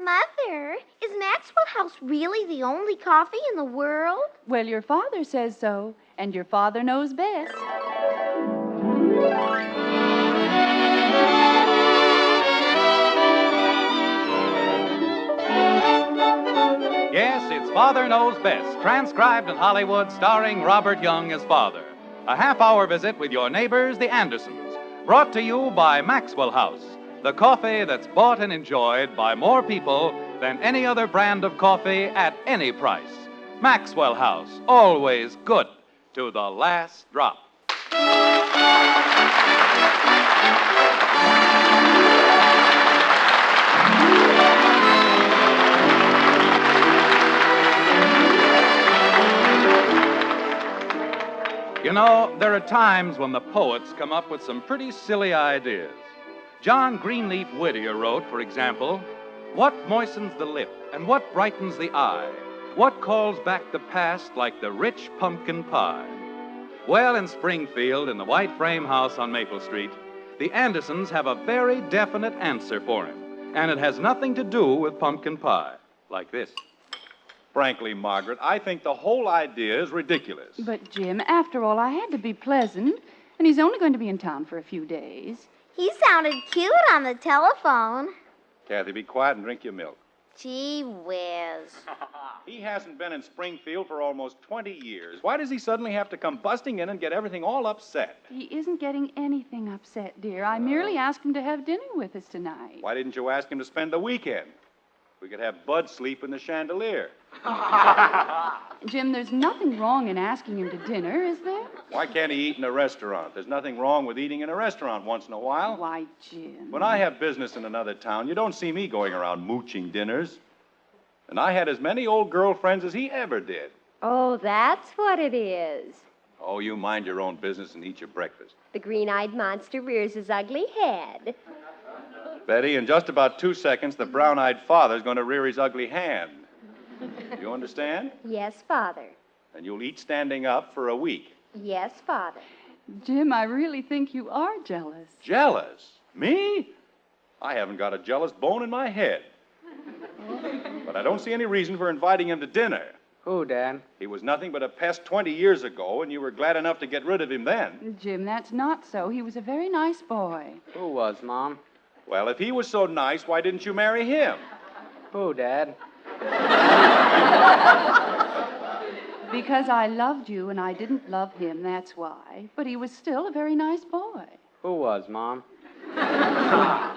Mother, is Maxwell House really the only coffee in the world? Well, your father says so, and your father knows best. Yes, it's Father Knows Best, transcribed in Hollywood, starring Robert Young as father. A half-hour visit with your neighbors, the Andersons, brought to you by Maxwell House, the coffee that's bought and enjoyed by more people than any other brand of coffee at any price. Maxwell House, always good to the last drop. You know, there are times when the poets come up with some pretty silly ideas. John Greenleaf Whittier wrote, for example, "What moistens the lip and what brightens the eye? What calls back the past like the rich pumpkin pie?" Well, in Springfield, in the white frame house on Maple Street, the Andersons have a very definite answer for him, and it has nothing to do with pumpkin pie, like this. Frankly, Margaret, I think the whole idea is ridiculous. But, Jim, after all, I had to be pleasant, and he's only going to be in town for a few days. He sounded cute on the telephone. Kathy, be quiet and drink your milk. Gee whiz. He hasn't been in Springfield for almost 20 years. Why does he suddenly have to come busting in and get everything all upset? He isn't getting anything upset, dear. I merely asked him to have dinner with us tonight. Why didn't you ask him to spend the weekend? We could have Bud sleep in the chandelier. Jim, there's nothing wrong in asking him to dinner, is there? Why can't he eat in a restaurant? There's nothing wrong with eating in a restaurant once in a while. Why, Jim. When I have business in another town, you don't see me going around mooching dinners. And I had as many old girlfriends as he ever did. Oh, that's what it is. Oh, you mind your own business and eat your breakfast. The green-eyed monster rears his ugly head. Betty, in just about 2 seconds, the brown-eyed father's going to rear his ugly hand. You understand? Yes, Father. And you'll eat standing up for a week. Yes, Father. Jim, I really think you are jealous. Jealous? Me? I haven't got a jealous bone in my head. But I don't see any reason for inviting him to dinner. Who, Dad? He was nothing but a pest 20 years ago, and you were glad enough to get rid of him then. Jim, that's not so. He was a very nice boy. Who was, Mom? Well, if he was so nice, why didn't you marry him? Who, Dad? Because I loved you and I didn't love him, that's why. But he was still a very nice boy. Who was, Mom?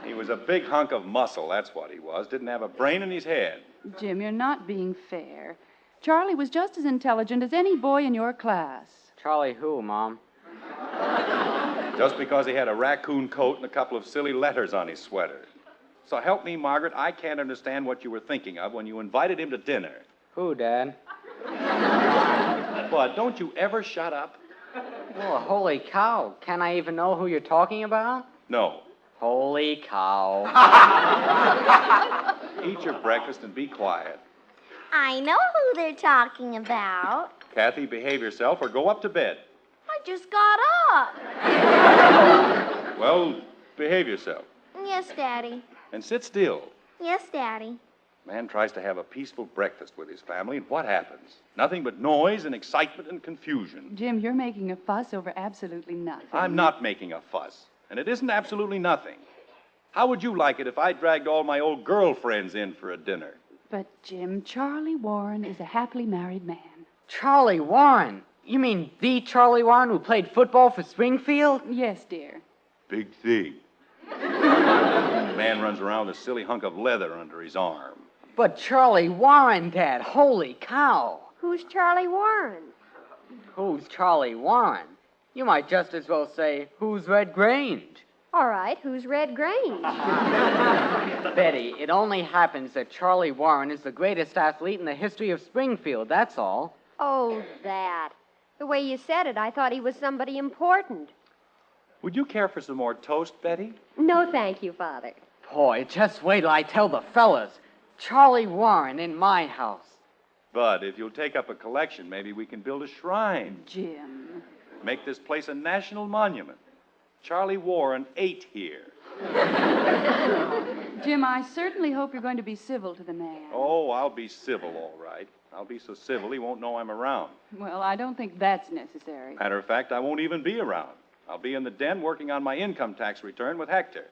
He was a big hunk of muscle, that's what he was. Didn't have a brain in his head. Jim, you're not being fair. Charlie was just as intelligent as any boy in your class. Charlie who, Mom? Just because he had a raccoon coat and a couple of silly letters on his sweater. So help me, Margaret, I can't understand what you were thinking of when you invited him to dinner. Who, Dad? Bud, don't you ever shut up? Oh, holy cow. Can I even know who you're talking about? No. Holy cow. Eat your breakfast and be quiet. I know who they're talking about. Kathy, behave yourself or go up to bed. I just got up. Well, behave yourself. Yes, Daddy. And sit still. Yes, Daddy. Man tries to have a peaceful breakfast with his family, and what happens? Nothing but noise and excitement and confusion. Jim, you're making a fuss over absolutely nothing. I'm not making a fuss, and it isn't absolutely nothing. How would you like it if I dragged all my old girlfriends in for a dinner? But, Jim, Charlie Warren is a happily married man. Charlie Warren? You mean the Charlie Warren who played football for Springfield? Yes, dear. Big thing. The man runs around with a silly hunk of leather under his arm. But Charlie Warren, Dad. Holy cow. Who's Charlie Warren? Who's Charlie Warren? You might just as well say, who's Red Grange? All right, who's Red Grange? Betty, it only happens that Charlie Warren is the greatest athlete in the history of Springfield, that's all. Oh, that. The way you said it, I thought he was somebody important. Would you care for some more toast, Betty? No, thank you, Father. Boy, just wait till I tell the fellas. Charlie Warren in my house. Bud, if you'll take up a collection, maybe we can build a shrine. Jim. Make this place a national monument. Charlie Warren ate here. Jim, I certainly hope you're going to be civil to the man. Oh, I'll be civil, all right. I'll be so civil he won't know I'm around. Well, I don't think that's necessary. Matter of fact, I won't even be around. I'll be in the den working on my income tax return with Hector.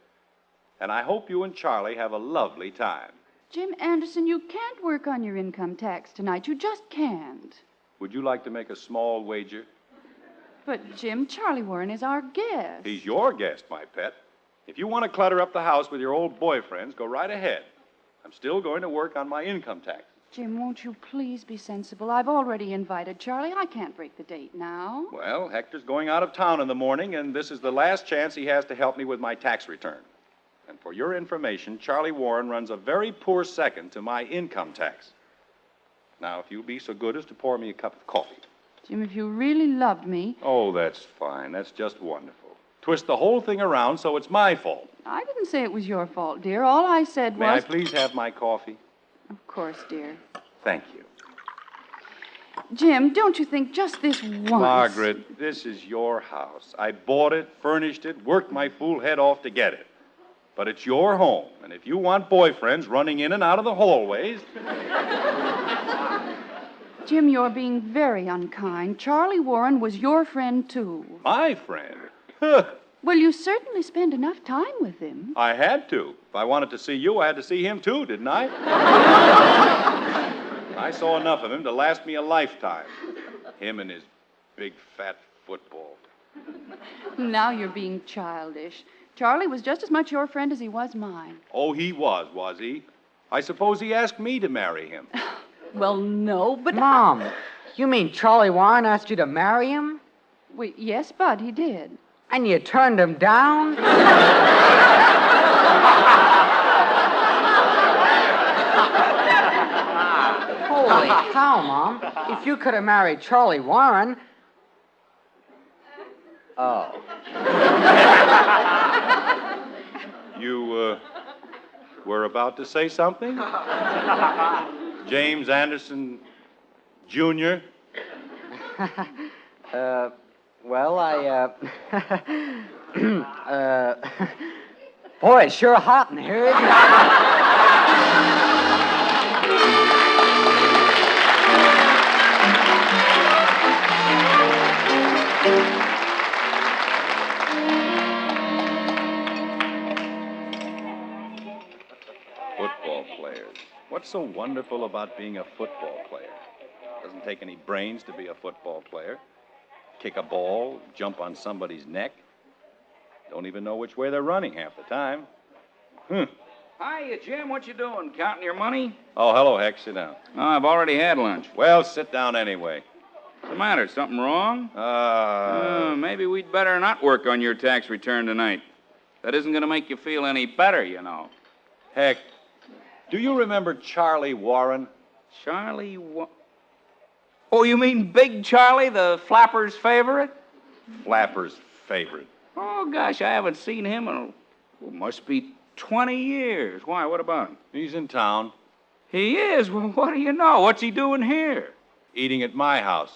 And I hope you and Charlie have a lovely time. Jim Anderson, you can't work on your income tax tonight. You just can't. Would you like to make a small wager? But, Jim, Charlie Warren is our guest. He's your guest, my pet. If you want to clutter up the house with your old boyfriends, go right ahead. I'm still going to work on my income tax. Jim, won't you please be sensible? I've already invited Charlie. I can't break the date now. Well, Hector's going out of town in the morning, and this is the last chance he has to help me with my tax return. And for your information, Charlie Warren runs a very poor second to my income tax. Now, if you'll be so good as to pour me a cup of coffee. Jim, if you really loved me... Oh, that's fine. That's just wonderful. Twist the whole thing around so it's my fault. I didn't say it was your fault, dear. All I said was... May I please have my coffee? Of course, dear. Thank you. Jim, don't you think just this once... Margaret, this is your house. I bought it, furnished it, worked my fool head off to get it. But it's your home, and if you want boyfriends running in and out of the hallways... Jim, you're being very unkind. Charlie Warren was your friend, too. My friend? Huh. Well, you certainly spend enough time with him. I had to. If I wanted to see you, I had to see him, too, didn't I? I saw enough of him to last me a lifetime. Him and his big, fat football. Now you're being childish. Charlie was just as much your friend as he was mine. Oh, he was he? I suppose he asked me to marry him. Well, no, but... Mom, you mean Charlie Warren asked you to marry him? Well, yes, Bud, he did. And you turned him down? Holy cow, Mom. If you could have married Charlie Warren... Oh. You, were about to say something? James Anderson, Jr.? Well, boy, it's sure hot in here, isn't Football players. What's so wonderful about being a football player? Doesn't take any brains to be a football player. Kick a ball, jump on somebody's neck. Don't even know which way they're running half the time. Hiya, Jim. What you doing? Counting your money? Oh, hello, Heck. Sit down. Oh, I've already had lunch. Well, sit down anyway. What's the matter? Something wrong? Maybe we'd better not work on your tax return tonight. That isn't going to make you feel any better, you know. Heck, do you remember Charlie Warren? Charlie Oh, you mean Big Charlie, the flapper's favorite? Flapper's favorite. Oh, gosh, I haven't seen him in, must be 20 years. Why, what about him? He's in town. He is? Well, what do you know? What's he doing here? Eating at my house.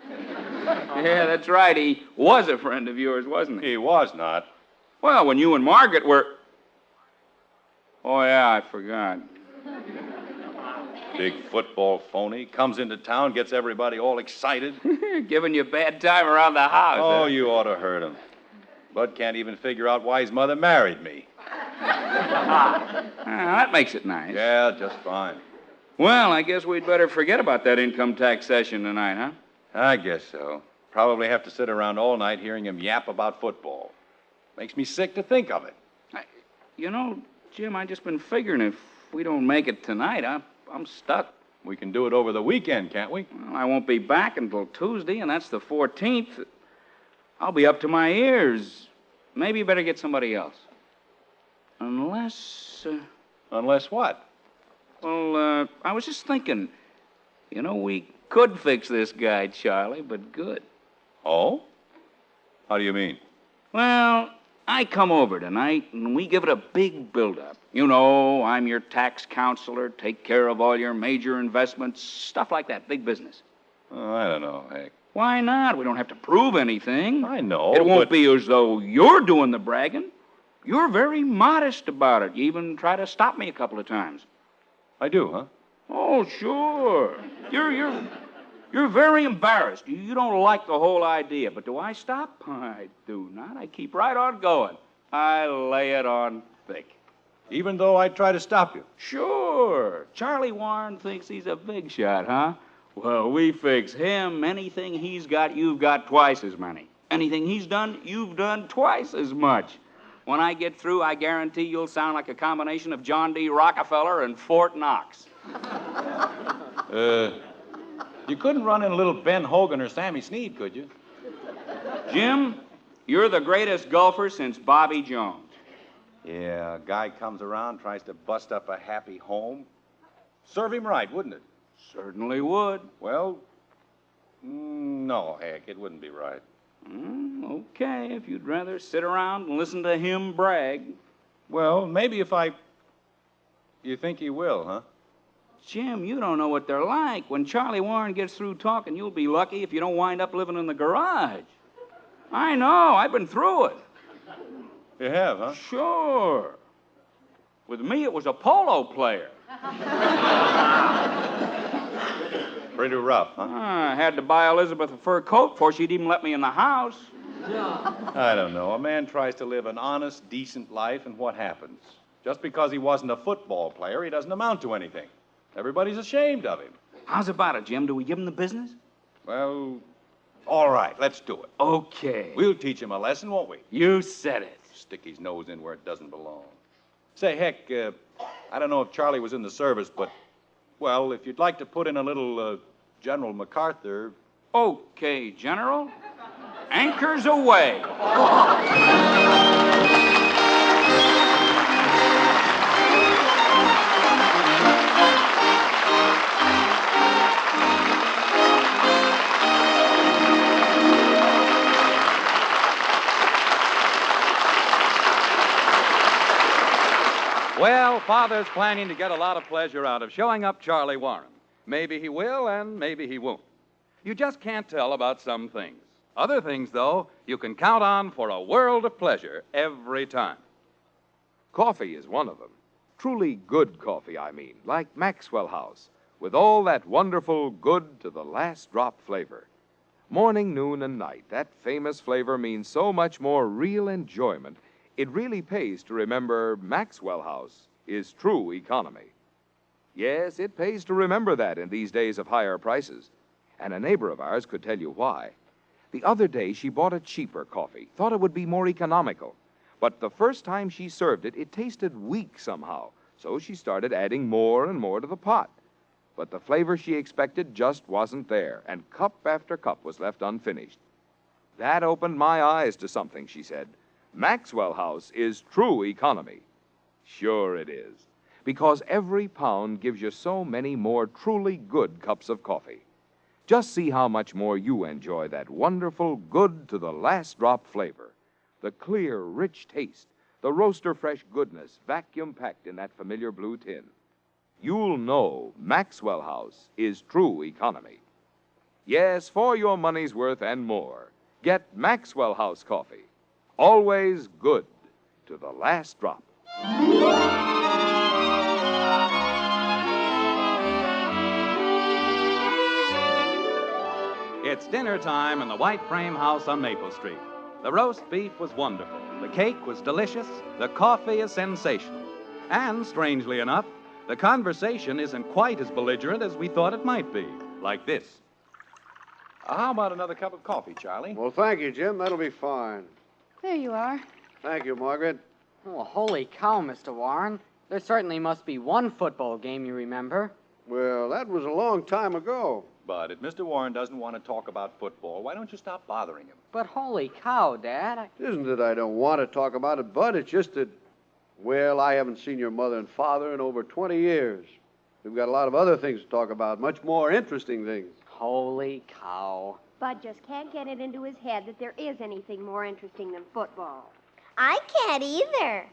Yeah, that's right. He was a friend of yours, wasn't he? He was not. Well, when you and Margaret were... Oh, yeah, I forgot. Big football phony. Comes into town, gets everybody all excited. Giving you a bad time around the house. Oh, you ought to hurt him. Bud can't even figure out why his mother married me. That makes it nice. Yeah, just fine. Well, I guess we'd better forget about that income tax session tonight, huh? I guess so. Probably have to sit around all night hearing him yap about football. Makes me sick to think of it. You know, Jim, I just been figuring if we don't make it tonight, I'm stuck. We can do it over the weekend, can't we? Well, I won't be back until Tuesday, and that's the 14th. I'll be up to my ears. Maybe you better get somebody else. Unless... Unless what? Well, I was just thinking, you know, we could fix this guy, Charlie, but good. Oh? How do you mean? Well, I come over tonight, and we give it a big build-up. You know, I'm your tax counselor, take care of all your major investments, stuff like that, big business. Oh, I don't know, Heck. Why not? We don't have to prove anything. I know, It won't but... be as though you're doing the bragging. You're very modest about it. You even try to stop me a couple of times. I do, huh? Oh, sure. You're very embarrassed. You don't like the whole idea. But do I stop? I do not. I keep right on going. I lay it on thick. Even though I try to stop you? Sure. Charlie Warren thinks he's a big shot, huh? Well, we fix him. Anything he's got, you've got twice as many. Anything he's done, you've done twice as much. When I get through, I guarantee you'll sound like a combination of John D. Rockefeller and Fort Knox. You couldn't run in a little Ben Hogan or Sammy Snead, could you? Jim, you're the greatest golfer since Bobby Jones. Yeah, a guy comes around, tries to bust up a happy home. Serve him right, wouldn't it? Certainly would. Well, no, heck, it wouldn't be right. Okay, if you'd rather sit around and listen to him brag. Well, maybe if You think he will, huh? Jim, you don't know what they're like. When Charlie Warren gets through talking, you'll be lucky if you don't wind up living in the garage. I know. I've been through it. You have, huh? Sure. With me, it was a polo player. Pretty rough, huh? I had to buy Elizabeth a fur coat before she'd even let me in the house. I don't know. A man tries to live an honest, decent life, and what happens? Just because he wasn't a football player, he doesn't amount to anything. Everybody's ashamed of him. How's about it, Jim? Do we give him the business? Well, all right, let's do it. Okay. We'll teach him a lesson, won't we? You said it. Stick his nose in where it doesn't belong. Say, heck, I don't know if Charlie was in the service, but, well, if you'd like to put in a little General MacArthur. Okay, General. Anchors away. Well, Father's planning to get a lot of pleasure out of showing up Charlie Warren. Maybe he will, and maybe he won't. You just can't tell about some things. Other things, though, you can count on for a world of pleasure every time. Coffee is one of them. Truly good coffee, I mean, like Maxwell House, with all that wonderful good to the last drop flavor. Morning, noon, and night, that famous flavor means so much more real enjoyment. It really pays to remember Maxwell House is true economy. Yes, it pays to remember that in these days of higher prices. And a neighbor of ours could tell you why. The other day, she bought a cheaper coffee, thought it would be more economical. But the first time she served it, it tasted weak somehow. So she started adding more and more to the pot. But the flavor she expected just wasn't there, and cup after cup was left unfinished. That opened my eyes to something, she said. Maxwell House is true economy. Sure it is, because every pound gives you so many more truly good cups of coffee. Just see how much more you enjoy that wonderful, good to the last drop flavor. The clear, rich taste, the roaster fresh goodness vacuum-packed in that familiar blue tin. You'll know Maxwell House is true economy. Yes, for your money's worth and more, get Maxwell House coffee. Always good to the last drop. It's dinner time in the White Frame House on Maple Street. The roast beef was wonderful. The cake was delicious. The coffee is sensational. And, strangely enough, the conversation isn't quite as belligerent as we thought it might be. Like this. How about another cup of coffee, Charlie? Well, thank you, Jim. That'll be fine. There you are. Thank you, Margaret. Oh, holy cow, Mr. Warren. There certainly must be one football game you remember. Well, that was a long time ago. But if Mr. Warren doesn't want to talk about football, why don't you stop bothering him? But holy cow, Dad. Isn't it I don't want to talk about it, Bud? It's just that, well, I haven't seen your mother and father in over 20 years. We've got a lot of other things to talk about, much more interesting things. Holy cow. Bud just can't get it into his head that there is anything more interesting than football. I can't either.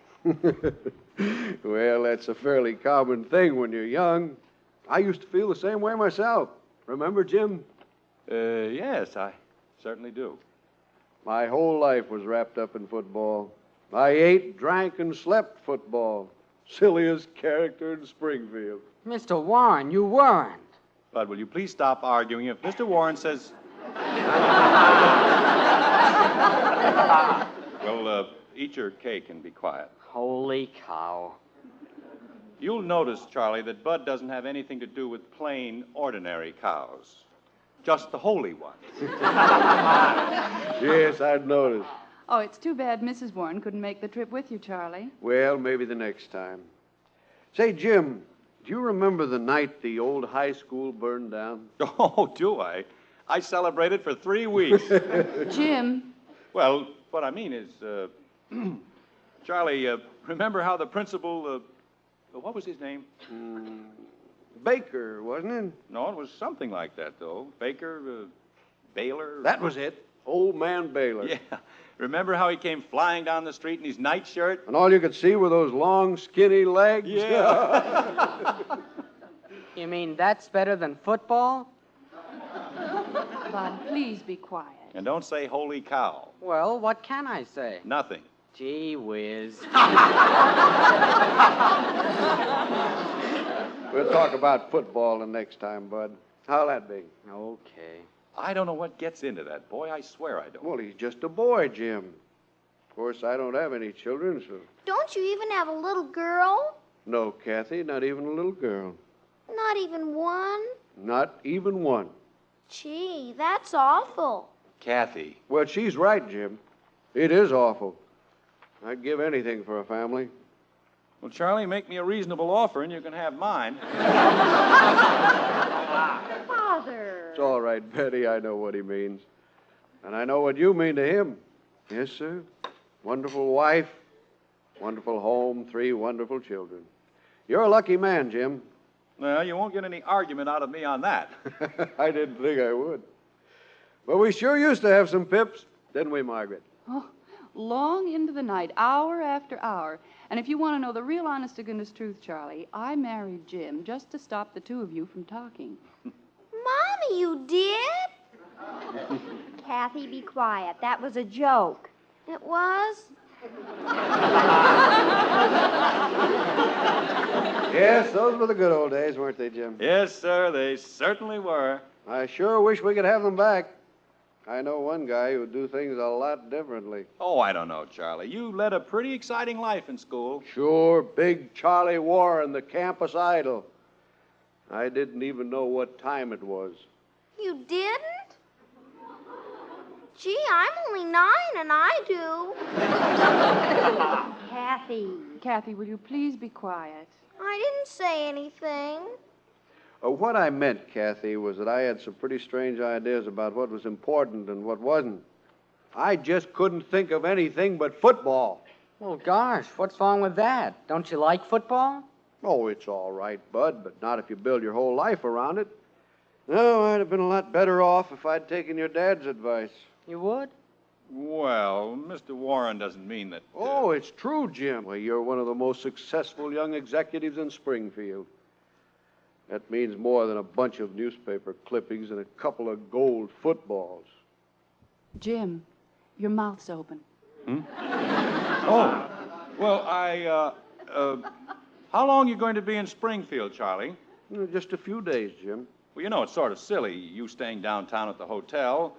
Well, that's a fairly common thing when you're young. I used to feel the same way myself. Remember, Jim? Yes, I certainly do. My whole life was wrapped up in football. I ate, drank, and slept football. Silliest character in Springfield. Mr. Warren, you weren't. Bud, will you please stop arguing? If Mr. Warren says... Well, eat your cake and be quiet. Holy cow. You'll notice, Charlie, that Bud doesn't have anything to do with plain, ordinary cows. Just the holy ones. Yes, I'd noticed. Oh, it's too bad Mrs. Warren couldn't make the trip with you, Charlie. Well, maybe the next time. Say, Jim, do you remember the night the old high school burned down? Oh, do I? I celebrated for 3 weeks. Jim. Well, what I mean is, Charlie, remember how the principal, what was his name? Baker, wasn't it? No, it was something like that, though. Baker, Baylor. That was it. Old man Baylor. Yeah. Remember how he came flying down the street in his nightshirt? And all you could see were those long, skinny legs? Yeah. You mean that's better than football? Bud, please be quiet. And don't say holy cow. Well, what can I say? Nothing. Gee whiz. We'll talk about football the next time, Bud. How'll that be? Okay. I don't know what gets into that boy. I swear I don't. Well, he's just a boy, Jim. Of course, I don't have any children, so... Don't you even have a little girl? No, Kathy, not even a little girl. Not even one? Not even one. Gee, that's awful. Kathy. Well, she's right, Jim. It is awful. I'd give anything for a family. Well, Charlie, make me a reasonable offer and you can have mine. Father. It's all right, Betty. I know what he means. And I know what you mean to him. Yes, sir. Wonderful wife, wonderful home, 3 wonderful children. You're a lucky man, Jim. Well, you won't get any argument out of me on that. I didn't think I would. But we sure used to have some pips, didn't we, Margaret? Oh, long into the night, hour after hour. And if you want to know the real honest-to-goodness truth, Charlie, I married Jim just to stop the two of you from talking. Mommy, you did? Kathy, be quiet. That was a joke. It was? Yes, those were the good old days, weren't they, Jim? Yes, sir, they certainly were. I sure wish we could have them back. I know one guy who would do things a lot differently. Oh, I don't know, Charlie. You led a pretty exciting life in school. Sure, big Charlie Warren, the campus idol. I didn't even know what time it was. You didn't? Gee, I'm only 9 and I do. Kathy. Kathy, will you please be quiet? I didn't say anything. What I meant, Kathy, was that I had some pretty strange ideas about what was important and what wasn't. I just couldn't think of anything but football. Well, gosh, what's wrong with that? Don't you like football? Oh, it's all right, Bud, but not if you build your whole life around it. No, I'd have been a lot better off if I'd taken your dad's advice. You would? Well, Mr. Warren doesn't mean that... Oh, it's true, Jim. Well, you're one of the most successful young executives in Springfield. That means more than a bunch of newspaper clippings and a couple of gold footballs. Jim, your mouth's open. Oh, well, how long are you going to be in Springfield, Charlie? Just a few days, Jim. Well, you know, it's sort of silly, you staying downtown at the hotel.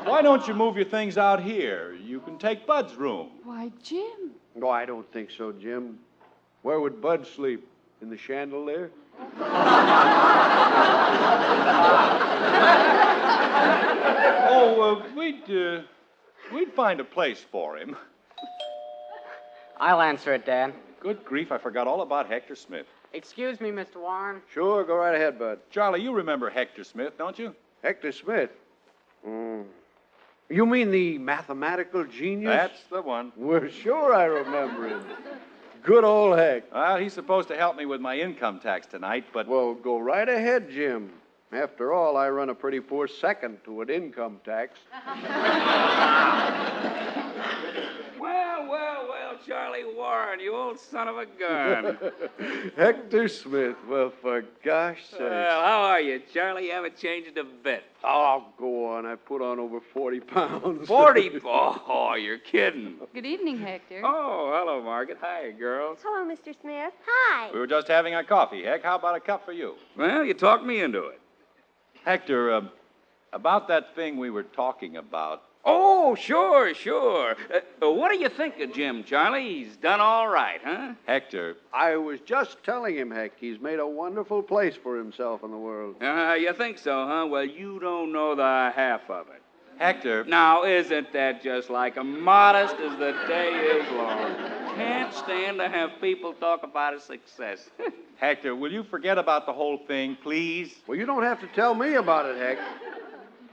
Why don't you move your things out here? You can take Bud's room. Why, Jim. No, I don't think so, Jim. Where would Bud sleep? In the chandelier? Oh, we'd find a place for him. I'll answer it, Dad. Good grief, I forgot all about Hector Smith. Excuse me, Mr. Warren. Sure, go right ahead, Bud. Charlie, you remember Hector Smith, don't you? Hector Smith? You mean the mathematical genius? That's the one. Well, sure I remember him. Good old Heck. Well, he's supposed to help me with my income tax tonight, but... Well, go right ahead, Jim. After all, I run a pretty poor second to an income tax. Well, Charlie Warren, you old son of a gun. Hector Smith. Well, for gosh sakes. Well, how are you, Charlie? You haven't changed a bit. Oh, go on. I put on over 40 pounds. 40? Oh, you're kidding. Good evening, Hector. Oh, hello, Margaret. Hi, girls. Hello, Mr. Smith. Hi. We were just having a coffee, Heck. How about a cup for you? Well, you talked me into it. Hector, about that thing we were talking about. Oh, sure. What do you think of Jim, Charlie? He's done all right, huh? Hector, I was just telling him, Heck, he's made a wonderful place for himself in the world. You think so, huh? Well, you don't know the half of it. Hector. Now, isn't that just like him? Modest as the day is long. Can't stand to have people talk about his success. Hector, will you forget about the whole thing, please? Well, you don't have to tell me about it, Heck.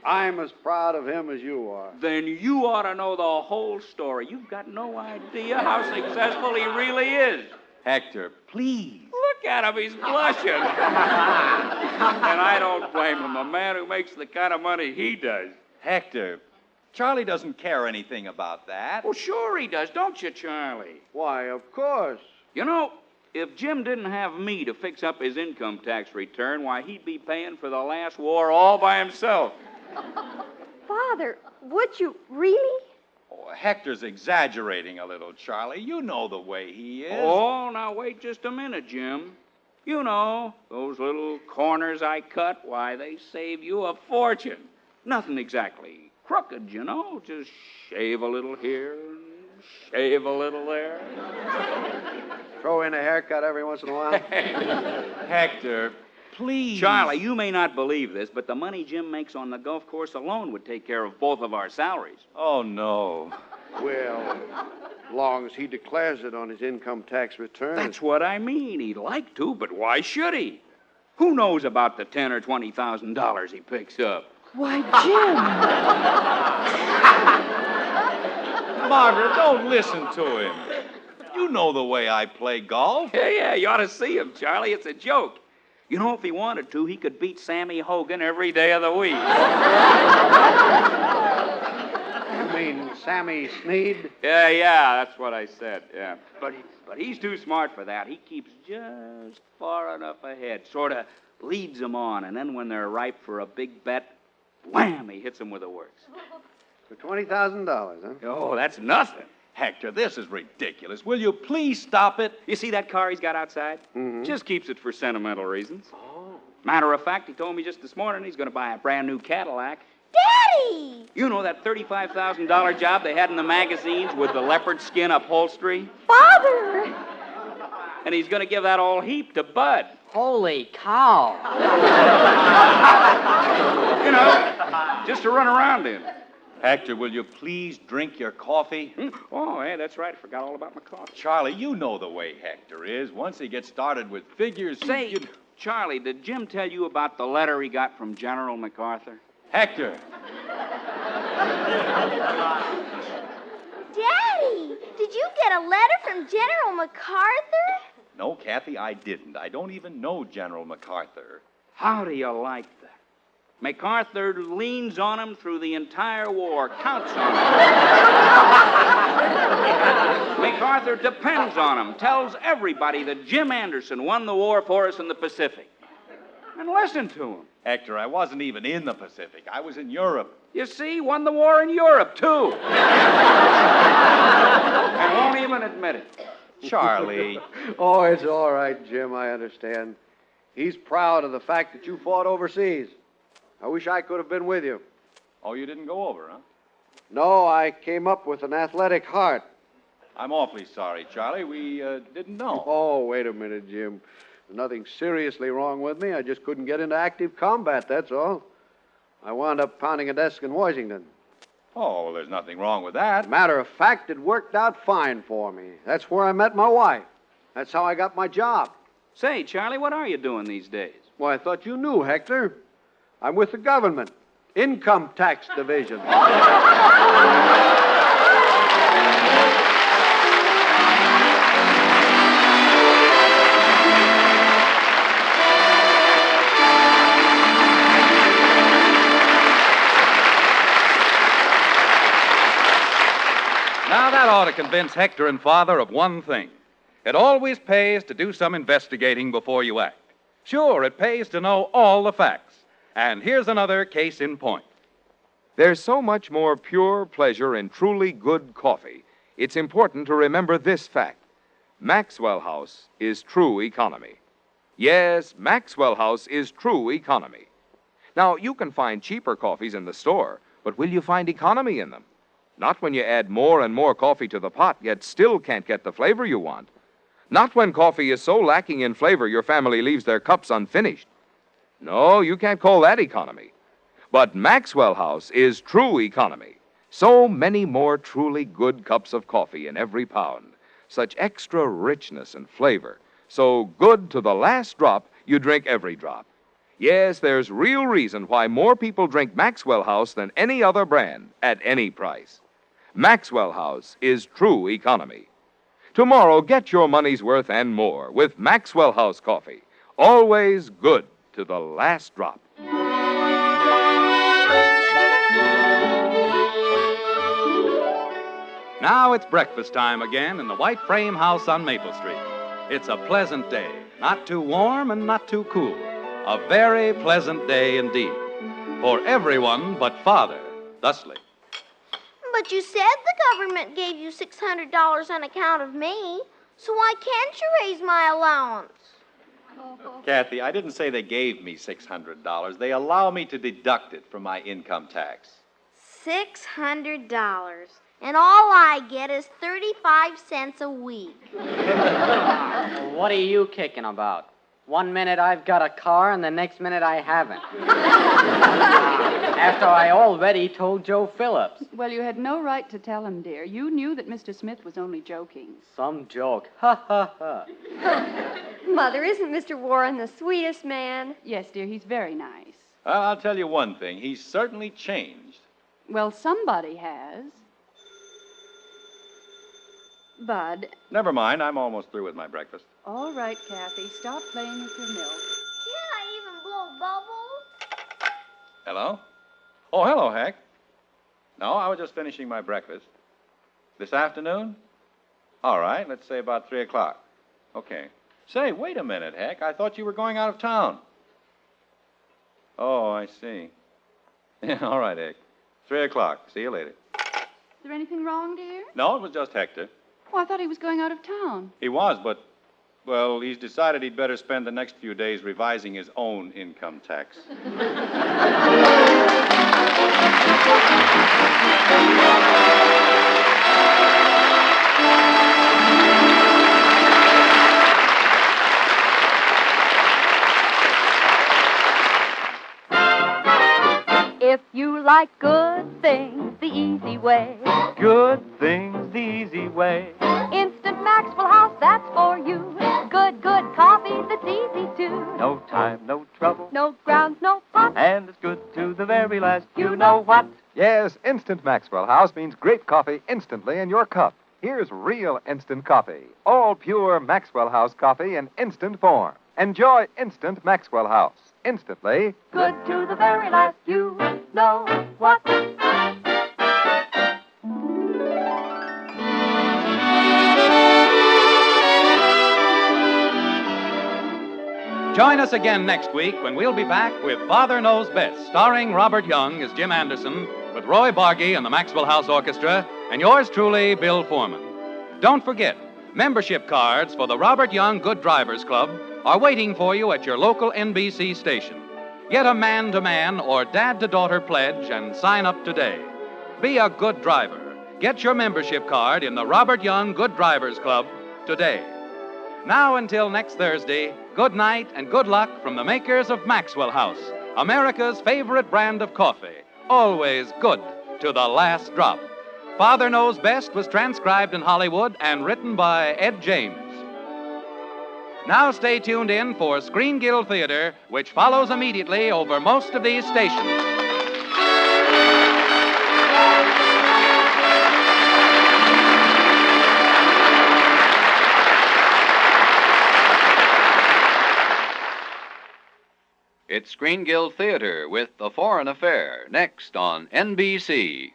I'm as proud of him as you are. Then you ought to know the whole story. You've got no idea how successful he really is. Hector, please. Look at him, he's blushing. And I don't blame him, a man who makes the kind of money he does. Hector, Charlie doesn't care anything about that. Well, sure he does, don't you, Charlie? Why, of course. You know, if Jim didn't have me to fix up his income tax return, why, he'd be paying for the last war all by himself. Father, would you really? Oh, Hector's exaggerating a little, Charlie. You know the way he is. Oh, now wait just a minute, Jim. You know, those little corners I cut, why, they save you a fortune. Nothing exactly crooked, you know. Just shave a little here and shave a little there. Throw in a haircut every once in a while. Hector, please. Charlie, you may not believe this, but the money Jim makes on the golf course alone would take care of both of our salaries. Oh, no. Well, as long as he declares it on his income tax return. That's what I mean. He'd like to, but why should he? Who knows about the $10,000 or $20,000 he picks up? Why, Jim. Margaret, don't listen to him. You know the way I play golf. Yeah, you ought to see him, Charlie. It's a joke. You know, if he wanted to, he could beat Sammy Hogan every day of the week. You mean Sammy Sneed? Yeah, that's what I said, yeah. But he's too smart for that. He keeps just far enough ahead, sort of leads them on, and then when they're ripe for a big bet, wham, he hits them with the works. For $20,000, huh? Oh, that's nothing. Hector, this is ridiculous. Will you please stop it? You see that car he's got outside? Mm-hmm. Just keeps it for sentimental reasons. Oh. Matter of fact, he told me just this morning he's going to buy a brand new Cadillac. Daddy! You know that $35,000 job they had in the magazines with the leopard skin upholstery? Father! And he's going to give that all heap to Bud. Holy cow. You know, just to run around in. Hector, will you please drink your coffee? Oh, hey, that's right. I forgot all about my coffee. Charlie, you know the way Hector is. Once he gets started with figures... Say, Charlie, did Jim tell you about the letter he got from General MacArthur? Hector! Daddy, did you get a letter from General MacArthur? No, Kathy, I didn't. I don't even know General MacArthur. How do you like that? MacArthur leans on him through the entire war, counts on him. MacArthur depends on him, tells everybody that Jim Henderson won the war for us in the Pacific. And listen to him. Hector, I wasn't even in the Pacific. I was in Europe. You see, won the war in Europe, too. And won't even admit it. Charlie. Oh, it's all right, Jim. I understand. He's proud of the fact that you fought overseas. I wish I could have been with you. Oh, you didn't go over, huh? No, I came up with an athletic heart. I'm awfully sorry, Charlie. We didn't know. Oh, wait a minute, Jim. There's nothing seriously wrong with me. I just couldn't get into active combat, that's all. I wound up pounding a desk in Washington. Oh, well, there's nothing wrong with that. Matter of fact, it worked out fine for me. That's where I met my wife. That's how I got my job. Say, Charlie, what are you doing these days? Well, I thought you knew, Hector. I'm with the government. Income Tax Division. Now, that ought to convince Hector and Father of one thing. It always pays to do some investigating before you act. Sure, it pays to know all the facts. And here's another case in point. There's so much more pure pleasure in truly good coffee. It's important to remember this fact. Maxwell House is true economy. Yes, Maxwell House is true economy. Now, you can find cheaper coffees in the store, but will you find economy in them? Not when you add more and more coffee to the pot, yet still can't get the flavor you want. Not when coffee is so lacking in flavor your family leaves their cups unfinished. No, you can't call that economy. But Maxwell House is true economy. So many more truly good cups of coffee in every pound. Such extra richness and flavor. So good to the last drop, you drink every drop. Yes, there's real reason why more people drink Maxwell House than any other brand at any price. Maxwell House is true economy. Tomorrow, get your money's worth and more with Maxwell House coffee. Always good to the last drop. Now it's breakfast time again in the White Frame House on Maple Street. It's a pleasant day, not too warm and not too cool. A very pleasant day indeed. For everyone but Father, thusly. But you said the government gave you $600 on account of me, so why can't you raise my allowance? Kathy, I didn't say they gave me $600. They allow me to deduct it from my income tax. $600. And all I get is 35 cents a week. What are you kicking about? 1 minute I've got a car and the next minute I haven't. After I already told Joe Phillips. Well, you had no right to tell him, dear. You knew that Mr. Smith was only joking. Some joke. Ha, ha, ha. Mother, isn't Mr. Warren the sweetest man? Yes, dear, he's very nice. Well, I'll tell you one thing. He's certainly changed. Well, somebody has. Bud. Never mind. I'm almost through with my breakfast. All right, Kathy. Stop playing with your milk. Can't I even blow bubbles? Hello? Oh, hello, Heck. No, I was just finishing my breakfast. This afternoon? All right, let's say about 3 o'clock. Okay. Say, wait a minute, Heck. I thought you were going out of town. Oh, I see. Yeah, all right, Heck. 3 o'clock. See you later. Is there anything wrong, dear? No, it was just Hector. Oh, I thought he was going out of town. He was, but, well, he's decided he'd better spend the next few days revising his own income tax. If you like good things the easy way, good things the easy way. Instant Maxwell House, that's for you. Good coffee that's easy too. No time, no trouble, No grounds, no pot. and it's good to the very last. You know what? Yes, Instant Maxwell House means great coffee instantly in your cup. Here's real instant coffee. All pure Maxwell House coffee in instant form. Enjoy instant Maxwell House. Instantly. Good to the very last. You know what? Join us again next week when we'll be back with Father Knows Best, starring Robert Young as Jim Henderson, with Roy Bargy and the Maxwell House Orchestra, and yours truly, Bill Foreman. Don't forget, membership cards for the Robert Young Good Drivers Club are waiting for you at your local NBC station. Get a man-to-man or dad-to-daughter pledge and sign up today. Be a good driver. Get your membership card in the Robert Young Good Drivers Club today. Now until next Thursday, good night and good luck from the makers of Maxwell House, America's favorite brand of coffee. Always good to the last drop. Father Knows Best was transcribed in Hollywood and written by Ed James. Now stay tuned in for Screen Guild Theater, which follows immediately over most of these stations. It's Screen Guild Theater with The Foreign Affair, next on NBC.